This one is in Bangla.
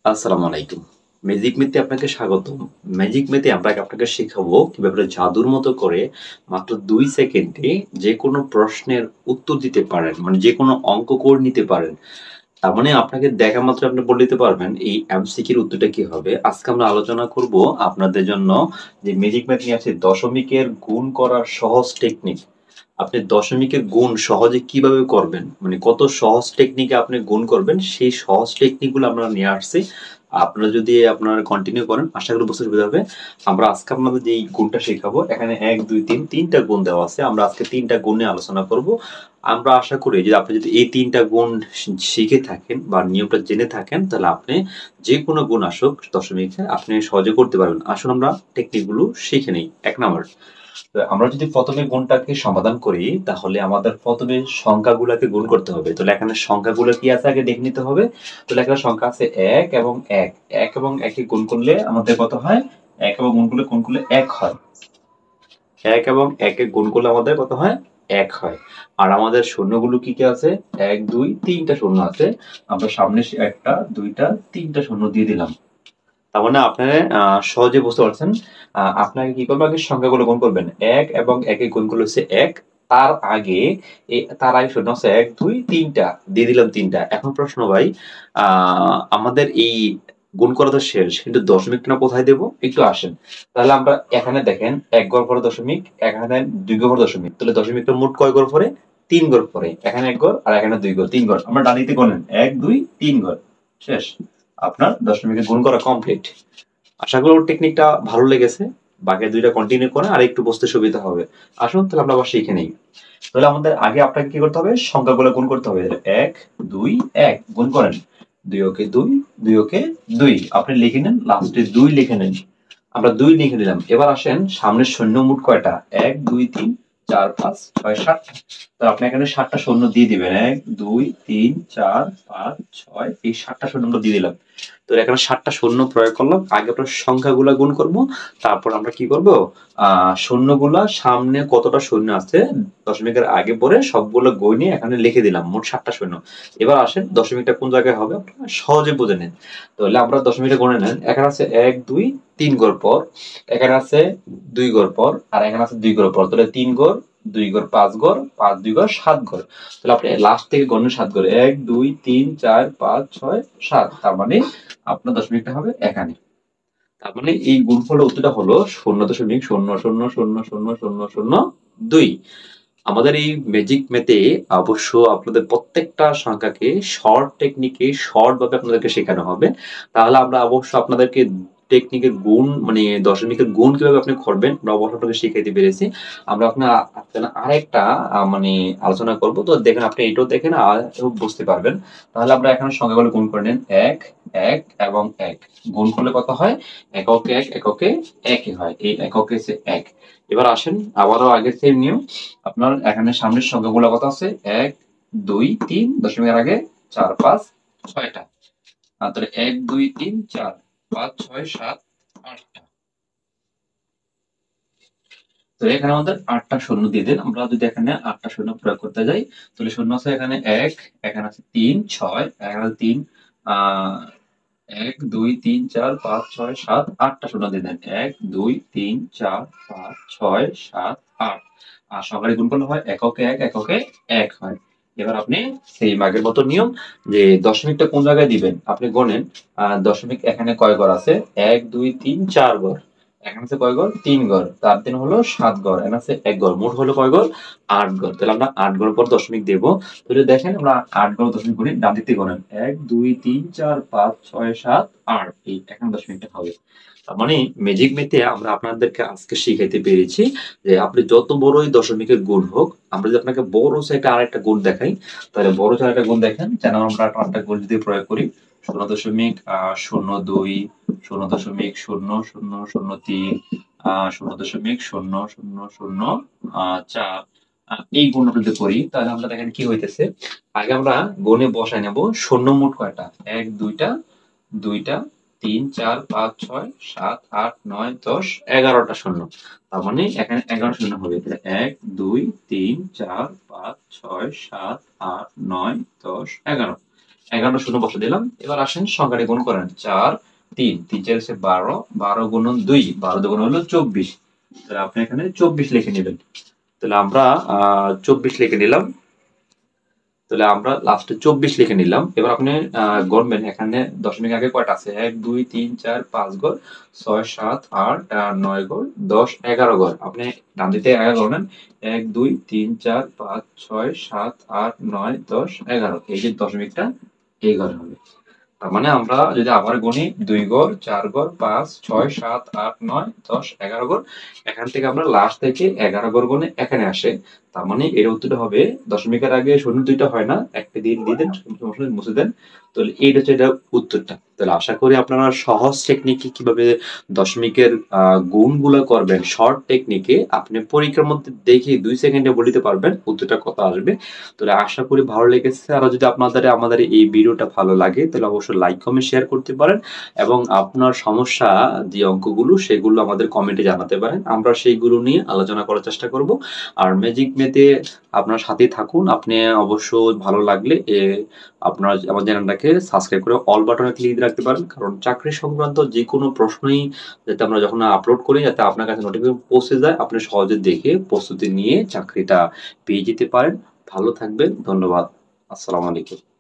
আসসালামু আলাইকুম। ম্যাজিক মেথে আপনাকে স্বাগতম। ম্যাজিক মেথে আমরা আপনাকে শেখাবো কিভাবে জাদুর মতো করে মাত্র ২ সেকেন্ডে যেকোনো প্রশ্নের উত্তর দিতে পারেন। মানে যেকোনো অঙ্ক করে নিতে পারেন। তার মানে আপনাকে দেখা মাত্র আপনি বলে দিতে পারবেন এই এমসিকিউর উত্তরটা কি হবে। আজকে আমরা আলোচনা করব আপনাদের জন্য যে ম্যাজিক ম্যাথ নিয়ে আছে দশমিকের গুণ করার সহজ টেকনিক। আপনি দশমিকের গুণ সহজে কিভাবে করবেন? মানে কত সহজ টেকনিকে আপনি গুণ করবেন সেই সহজ টেকনিকগুলো আমরা নিয়ে আসছি। আপনারা যদি আপনারা কন্টিনিউ করেন আশা করি বুঝতে সুবিধা হবে। আমরা আজকে আপনাদের যেই গুণটা শেখাবো এখানে ১, ২, ৩ টা গুণ দেওয়া আছে। আমরা আজকে ৩ টা গুণ নিয়ে আলোচনা করব। আমরা আশা করি যে আপনি যদি এই ৩ টা গুণ শিখে থাকেন বা নিয়মটা জেনে থাকেন তাহলে আপনি যেকোনো গুণ আসুক দশমিকে আপনি সহজে করতে পারবেন। আসুন আমরা টেকনিকগুলো শিখে নিই। ১ নাম্বার, তো আমরা যদি প্রথমে গুণটাকে সমাধান করি তাহলে আমাদের প্রথমে সংখ্যাগুলোকে গুণ করতে হবে। তাহলে এখানে সংখ্যাগুলো কি আছে আগে দেখে নিতে হবে। তাহলে এখানে সংখ্যা আছে ১ এবং ১। ১ এবং ১ কে গুণ করলে আমাদের কত হয়? ১ এবং গুণ করলে ১ হয়। ১ এবং ১ কে গুণ করলে আমাদের কত হয়? ১ হয়। আর আমাদের শূন্যগুলো কি কি আছে? ১, ২, ৩ টা শূন্য আছে। আমরা সামনে ১ টা, ২ টা, ৩ টা শূন্য দিয়ে দিলাম। তার মানে আপনারা সহজে বুঝতে পারছেন। আপনাকে কি করবেন? আগে সংখ্যাগুলো গুণ করবেন। ১ এবং ১ এর গুণ করলে হচ্ছে ১। তার আগে শূন্য হচ্ছে ১, ২, ৩ টা। দিয়ে দিলাম ৩ টা। এখন প্রশ্ন ভাই, আ আমাদের এই গুণ করা তো শেষ। কিন্তু দশমিকটা কোথায় দেব? একটু আসেন। তাহলে আমরা এখানে দেখেন ১ ঘর পরে দশমিক, এখানে দেন ২ ঘর পরে দশমিক। তাহলে দশমিকটা মোট কয় ঘর পরে? ৩ ঘর পরে। এখানে ১ ঘর আর এখানে ২ ঘর, ৩ ঘর। আমরা ডান দিকে গণেন। ১, ২, ৩ ঘর। শেষ। আপনার দশমিকে গুণ করা কমপ্লিট। আশা করি ওর টেকনিকটা ভালো লেগেছে। বাকি ২ টা কন্টিনিউ করেন আর একটু বুঝতে সুবিধা হবে। আসুন তাহলে আমরা আবার শিখে নেই। তাহলে আমাদের আগে আপনাকে কি করতে হবে? সংখ্যাগুলো গুণ করতে হবে। ১, ২, ১ গুণ করেন। ২ ওকে ২, ২ ওকে ২। আপনি লিখে নেন, লাস্টে ২ লিখে নেন। আমরা ২ লিখে নিলাম। এবার আসেন সামনের শূন্য মোট কয়টা? ১, ২, ৩, ৪, ৫, ৬, ৭। তো আপনি এখানে ৭ টা শূন্য দিয়ে দিবেন। ১, ২, ৩, ৪, ৫, ৬ এই ৭ টা শূন্য আমরা দিয়ে দিলাম। তো এখানে ৭ টা শূন্য প্রয়োগ করলাম। আগে আমরা সংখ্যাগুলা গুণ করব। তারপর আমরা কি করব? শূন্যগুলা সামনে কতটা শূন্য আছে দশমিকের আগে পরে সবগুলো গুণে এখানে লিখে দিলাম। মোট ৭ টা শূন্য। এবার আসেন দশমিকটা কোন জায়গায় হবে আপনারা সহজে বুঝে নেন। তাহলে আমরা দশমিকটা গণে নেন। এখানে আছে ১, ২, ৩ ঘর পর। এখানে আছে ২ ঘর পর। আর এখানে আছে ২ ঘর পর। তাহলে ৩ ঘর, ২ ঘর, ৫ ঘর, ৫, ২ ঘর, ৭ ঘর। তাহলে আপনি লাস্ট থেকে গণেন ৭ ঘর। ১, ২, ৩, ৪, ৫, ৬, ৭। তার মানে আপনার দশমিকটা হবে এখানে। তার মানে এই গুণফলের উত্তরটা হলো 0.00000002। আমাদের এই ম্যাজিক মেথে অবশ্য আপনাদের প্রত্যেকটা সংখ্যাকে শর্ট টেকনিকে শর্ট ভাবে আপনাদেরকে শেখানো হবে। তাহলে আমরা অবশ্য আপনাদেরকে টেকনিকের গুণ মানে দশমিকের গুণ কিভাবে আপনি করবেন আমরা অবশ্য আপনাকে শিখাইতে পেরেছি। আমরা আপনার আরেকটা মানে আলোচনা করব। তো দেখেন আপনি এটাও দেখেন আর বুঝতে পারবেন। তাহলে আমরা এখানে সংখ্যাগুলো গুণ করে নেন। ১, ১ এবং ১ গুণ করলে কত হয়? এককে ১, এককে ১ই হয়। এই এককে হচ্ছে ১। এবার আসেন আবারও আগের সেম নিয়ম। আপনার এখানে সামনের সংখ্যাগুলো কত আছে? ১, ২, ৩ দশমিকের আগে ৪, ৫, ৬ টা। তাহলে ১, ২, ৩, ৪, ৫, ৬, ৭, ৮ টা। তো এখানে আমাদের ৮ টা শূন্য দিয়ে দেন। আমরা যদি এখানে ৮ টা শূন্য প্রয়োগ করতে যাই তাহলে শূন্য আছে এখানে ১, এখানে আছে ৩, ৬, এখানে ৩, আ ১, ২, ৩, ৪, ৫, ৬, ৭, ৮ টা শূন্য দিয়ে দেন। ১, ২, ৩, ৪, ৫, ৬, ৭, ৮। আর সহকারে গুণ করলে হয় এককে ১, এককে ১ হয়। এবার আপনি সেইম আগের মতো নিয়ম যে দশমিকটা কোন জায়গায় দিবেন? আপনি গণেন দশমিক এখানে কয় ঘর আছে? ১, ২, ৩, ৪ ঘর। এখানে আছে কয় ঘর? ৩ ঘর। তার ৩ হলো ৭ ঘর। এখানে আছে ১ ঘর। মোট হলো কয় ঘর? ৮ ঘর। তাহলে আমরা ৮ ঘরের পর দশমিক দেব। তাহলে দেখেন আমরা ৮ ঘর দশমিক করি। ডান দিক থেকে গণেন। ১, ২, ৩, ৪, ৫, ৬, ৭, ৮ এই এখানে দশমিকটা হবে। তার মানে ম্যাজিক মেথে আমরা আপনাদেরকে আজকে শিখাইতে পেরেছি যে আপনি যত বড়ই দশমিকের গুণ হোক, আমরা যদি আপনাকে বড় সাইটে আরেকটা গুণ দেখাই, তাহলে বড় সাইটে আরেকটা গুণ দেখেন। যেন আমরা আরেকটা গুণ যদি প্রয়োগ করি ০.০২, ০.০০০৩, ০.০০০৪ এই গুণটা যদি করি তাহলে আমরা দেখেন কি হইতেছে। আগে আমরা গুণে বসাই নেব শূন্য মোট কয়টা? ১, ২ টা, ২ টা, ৩, ৪, ৫, ৬, ৭, ৮, ৯, ১০, ১১ টা শূন্য। তার মানে এখানে ১১ শূন্য হবে। তাহলে ১, ২, ৩, ৪, ৫, ৬, ৭, ৮, ৯, ১০, ১১। 11 শূন্য বসে দিলাম। এবার আসেন সংখ্যাটি গুণ করেন। 4 3 3 4 হচ্ছে 12, 12 গুণন 2, 12 দুগুণ হলো 24। তাহলে আপনি এখানে 24 লিখে নেবেন। তাহলে আমরা 24 লিখে নিলাম। তাহলে আমরা লাস্টে 24 লিখে নিলাম। এবার আপনি গণবেন এখানে দশমিক আগে কয়টা আছে? 1 2 3 4 5 ঘর, 6 7 8 9 ঘর, 10 11 ঘর। আপনি ডান দিকে 11 গণেন। 1 2 3 4 5 6 7 8 9 10 11। এই যে দশমিকটা এই ঘরে হবে। তার মানে আমরা যদি আবার গুনি 2 ঘর, 4 ঘর, 5 6 7 8 9 10 11 ঘর। এখান থেকে আমরা লাস্ট থেকে 11 ঘর গুনে এখানে আসে। তার মানে এর উত্তরটা হবে দশমিকের আগে শূন্য দুইটা হয় না, একটা দিয়ে দেন, সমস্যা নেই, মুছে দেন। তাহলে এইটা হচ্ছে এটা উত্তরটা। তাহলে আশা করি আপনারা সহজ টেকনিকে কিভাবে দশমিকের গুণগুলো করবেন শর্ট টেকনিকে আপনি পরীক্ষার মধ্যে দেখে 2 সেকেন্ডে বলিতে পারবেন উত্তরটা কত আসবে। তাহলে আশা করি ভালো লেগেছে। আর যদি আপনাদের আমাদের এই ভিডিওটা ভালো লাগে তাহলে অবশ্যই লাইক কমেন্ট শেয়ার করতে পারেন এবং আপনার সমস্যা যে অঙ্কগুলো সেগুলো আমাদের কমেন্টে জানাতে পারেন। আমরা সেইগুলো নিয়ে আলোচনা করার চেষ্টা করব। আর ম্যাজিক মেতে আপনার সাথেই থাকুন। আপনি অবশ্যই ভালো লাগলে আপনার আমার চ্যানেলটাকে সাবস্ক্রাইব করে অল বাটনে ক্লিক দিয়ে রাখতে পারেন। কারণ চাকরি সংক্রান্ত যেকোনো প্রশ্নই যাতে আমরা যখন আপলোড করি যাতে আপনার কাছে নোটিফিকেশন পৌঁছে যায়, আপনি সহজে দেখে প্রস্তুতি নিয়ে চাকরিটা পেয়ে যেতে পারেন। ভালো থাকবেন। ধন্যবাদ। আসসালামু আলাইকুম।